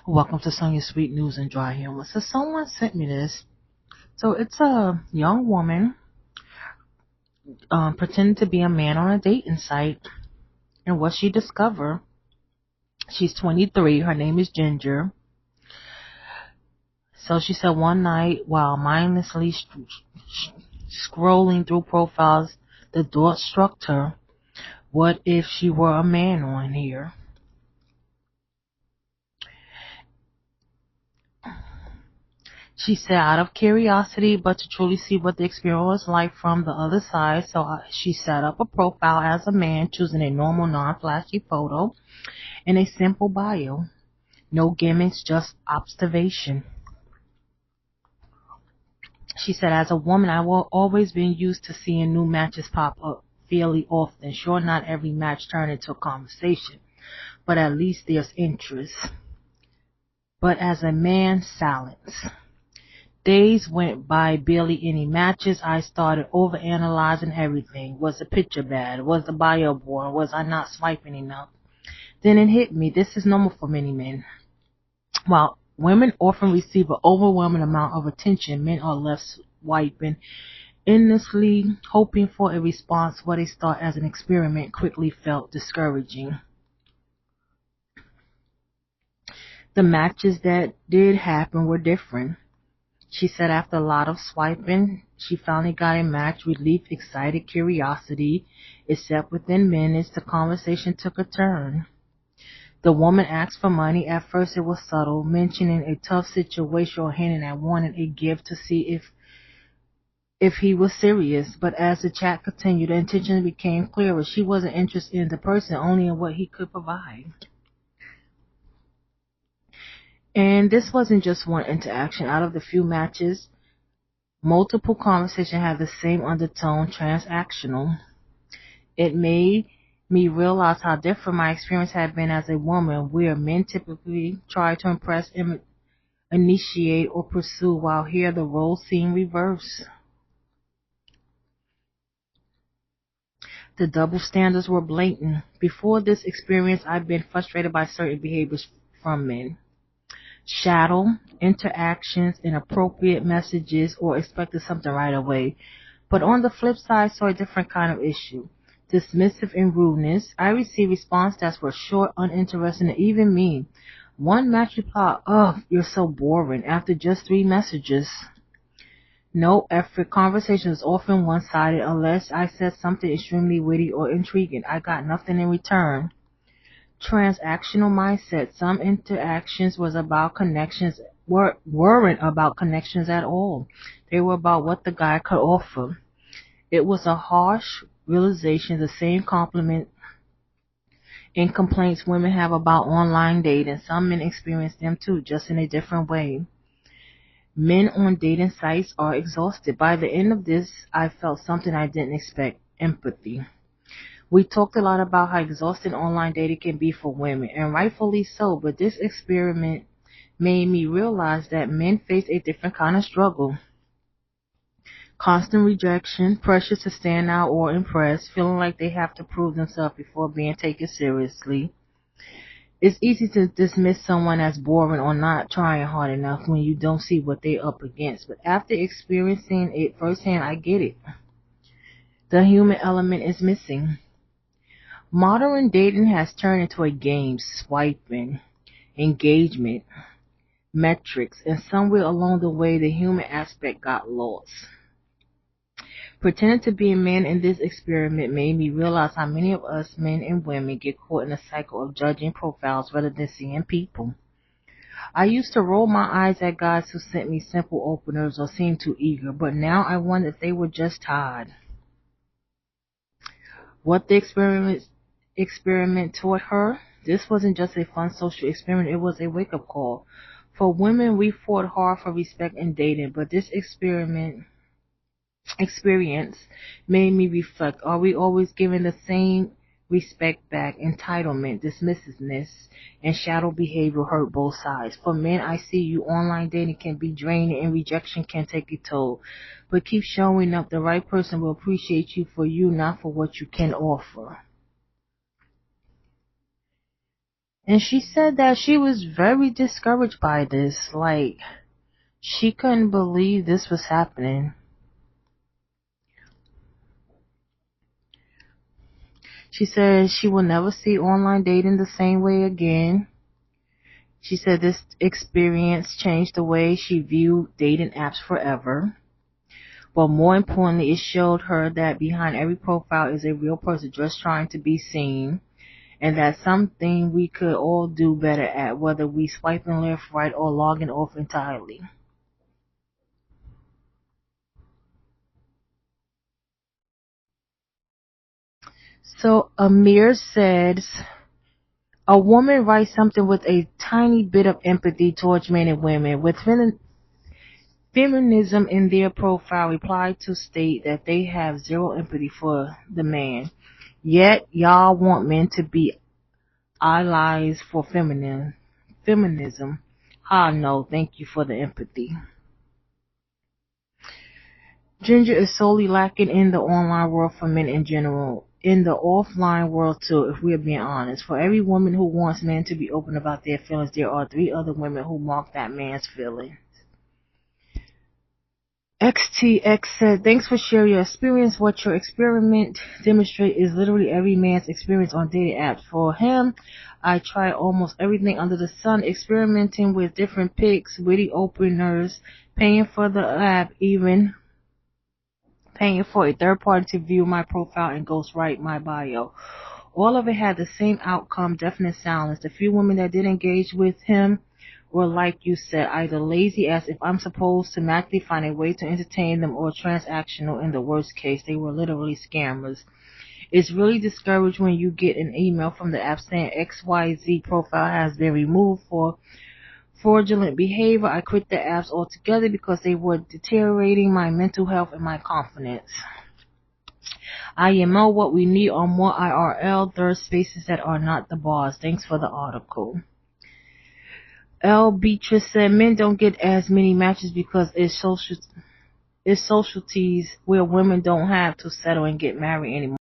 Welcome to Sonia's Sweet News and Dry Humor. So someone sent me this. So it's a young woman pretending to be a man on a dating site, and what she discovered. She's 23. Her name is Ginger. So she said one night while mindlessly scrolling through profiles, the thought struck her: what if she were a man on here? She said out of curiosity, but to truly see what the experience was like from the other side, she set up a profile as a man, choosing a normal, non-flashy photo and a simple bio. No gimmicks, just observation. She said, as a woman, I will always been used to seeing new matches pop up fairly often. Sure, not every match turned into a conversation, but at least there's interest. But as a man, silence. Days went by, barely any matches. I started overanalyzing everything. Was the picture bad? Was the bio boring? Was I not swiping enough? Then it hit me. This is normal for many men. While women often receive an overwhelming amount of attention, men are left swiping, endlessly hoping for a response. What they start as an experiment quickly felt discouraging. The matches that did happen were different. She said after a lot of swiping, she finally got a match. Relief, excited curiosity. Except within minutes, the conversation took a turn. The woman asked for money. At first it was subtle, mentioning a tough situation or hinting at wanting a gift to see if he was serious. But as the chat continued, the intention became clearer. She wasn't interested in the person, only in what he could provide. And this wasn't just one interaction. Out of the few matches, multiple conversations had the same undertone: transactional. It made me realize how different my experience had been as a woman, where men typically try to impress, initiate, or pursue, while here the roles seem reversed. The double standards were blatant. Before this experience, I'd been frustrated by certain behaviors from men. Shadow, interactions, inappropriate messages, or expected something right away. But on the flip side, I saw a different kind of issue. Dismissive and rudeness. I received responses that were short, uninteresting, and even mean. One match reply, "Ugh, you're so boring," after just 3 messages. No effort. Conversation is often one-sided. Unless I said something extremely witty or intriguing, I got nothing in return. Transactional mindset. Some interactions weren't about connections at all. They were about what the guy could offer. It was a harsh realization. The same compliment and complaints women have about online dating, some men experience them too, just in a different way. Men on dating sites are exhausted. By the end of this, I felt something I didn't expect: empathy. We talked a lot about how exhausting online dating can be for women, and rightfully so, but this experiment made me realize that men face a different kind of struggle. Constant rejection, pressure to stand out or impress, feeling like they have to prove themselves before being taken seriously. It's easy to dismiss someone as boring or not trying hard enough when you don't see what they're up against, but after experiencing it firsthand, I get it. The human element is missing. Modern dating has turned into a game: swiping, engagement, metrics, and somewhere along the way the human aspect got lost. Pretending to be a man in this experiment made me realize how many of us men and women get caught in a cycle of judging profiles rather than seeing people. I used to roll my eyes at guys who sent me simple openers or seemed too eager, but now I wonder if they were just tired. What the experiment taught her: this wasn't just a fun social experiment, it was a wake-up call. For women, we fought hard for respect in dating, but this experience made me reflect: are we always giving the same respect back? Entitlement, dismissiveness, and shadow behavior hurt both sides. For men, I see you: online dating can be draining and rejection can take a toll. But keep showing up. The right person will appreciate you for you, not for what you can offer. And she said that she was very discouraged by this. Like, she couldn't believe this was happening. She said she will never see online dating the same way again. She said this experience changed the way she viewed dating apps forever. But more importantly, it showed her that behind every profile is a real person just trying to be seen, and that's something we could all do better at, whether we swiping left, right, or logging off entirely. So Amir says, a woman writes something with a tiny bit of empathy towards men and women with feminism in their profile replied to state that they have zero empathy for the man. Yet y'all want men to be allies for feminism. Ah no, thank you for the empathy. Ginger is solely lacking in the online world for men in general. In the offline world too, if we're being honest. For every woman who wants men to be open about their feelings, there are three other women who mock that man's feelings. XTX said, thanks for sharing your experience. What your experiment demonstrate is literally every man's experience on dating apps. For him, I tried almost everything under the sun, experimenting with different pics, witty openers, paying for the app, even paying for a third party to view my profile and ghostwrite my bio. All of it had the same outcome, definite silence. The few women that did engage with him were, like you said, either lazy as if I'm supposed to magically find a way to entertain them, or transactional in the worst case. They were literally scammers. It's really discouraged when you get an email from the app saying XYZ profile has been removed for fraudulent behavior. I quit the apps altogether because they were deteriorating my mental health and my confidence. IMO, what we need are more IRL third spaces that are not the bars. Thanks for the article. L. Beatrice said men don't get as many matches because it's socialties where women don't have to settle and get married anymore.